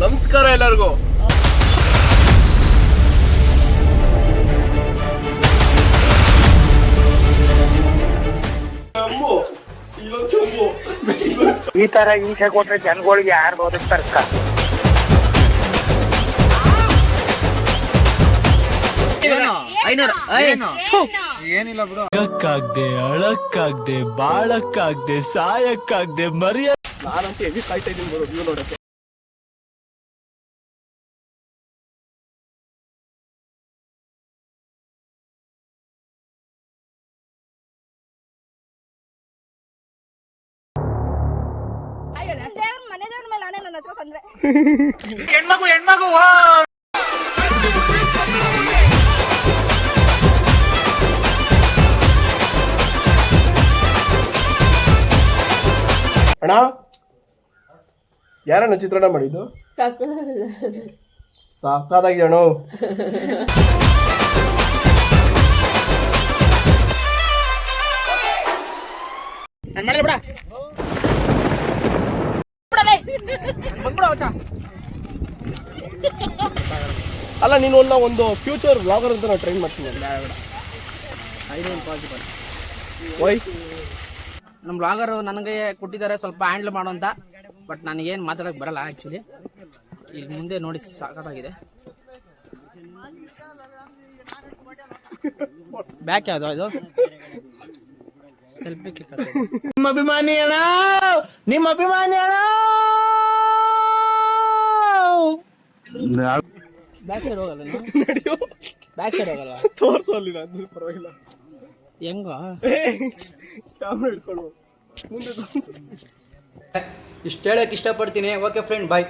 ನಮಸ್ಕಾರ ಎಲ್ಲರಿಗೂ. ಈ ತರ ಹಿಂಸೆ ಕೊಟ್ರೆ ಜನಗಳಿಗೆ ಯಾರು ಬದುಕ್ತಾರ? ಏನಿಲ್ಲ ಬಿಡು. ಅಳಕ್ಕಾಗ್ದೆ ಅಳಕ್ಕಾಗ್ದೆ ಬಾಳಕ್ಕಾಗ್ದೆ ಸಾಯಕ್ಕಾಗ್ದೆ ಮರಿಯ. ನಾನಂತೂ ಹೆವಿ ಕಾಯ್ತಾ ಇದ್ದೀನಿ ಬರೋ ವ್ಯೂ ನೋಡಕ್ಕೆ. ಹೆಣ್ಮಗು ಅಣ್ಣ, ಯಾರಣ್ಣ ಚಿತ್ರಾನ್ನ ಮಾಡಿದ್ದು? ಸಾಕಾದಾಗಿ ಅಣ್ಣ. ಅಲ್ಲ, ನೀನು ಒಂದು ಫ್ಯೂಚರ್ ವ್ಲಾಗರ್ ಅಂತ ನಾವು ಟ್ರೈನ್ ಮಾಡ್ತೀನಿ. ನಮ್ಮ ಬ್ಲಾಗರು ನನಗೆ ಕೊಟ್ಟಿದ್ದಾರೆ ಸ್ವಲ್ಪ ಹ್ಯಾಂಡ್ಲ್ ಮಾಡೋ ಅಂತ. ಬಟ್ ನನಗೇನು ಮಾತಾಡೋಕ್ಕೆ ಬರಲ್ಲ ಆ್ಯಕ್ಚುಲಿ. ಇಲ್ಲಿ ಮುಂದೆ ನೋಡಿ ಸಾಕಾಗಿದೆ. ಬ್ಯಾಕ್ ಯಾವುದು ಇದು? ಸೆಲ್ಫಿ ಕ್ಲಿಕ್ ಆಗ್ತದೆ. ನಿಮ್ಮ ಅಭಿಮಾನಿ ಅಣ್ಣ, ನಿಮ್ಮ ಅಭಿಮಾನಿ ಅಣ್ಣ. ಬ್ಯಾಕ್ ಸೈಡ್ ಹೋಗಲ್ಲ ನೀವು? ಬ್ಯಾಕ್ ಸೈಡ್ ಹೋಗಲ್ಲ? ತೋರಿಸೋಲ್ಲ, ಅಂದ್ರೆ ಪರವಾಗಿಲ್ಲ. ಹೆಂಗ ಕ್ಯಾಮ್ರಾ ಹಿಡ್ಕೊಂಡು ಮುಂದೆ ಇಷ್ಟು ಹೇಳಕ್ಕೆ ಇಷ್ಟಪಡ್ತೀನಿ. ಓಕೆ ಫ್ರೆಂಡ್, ಬಾಯ್.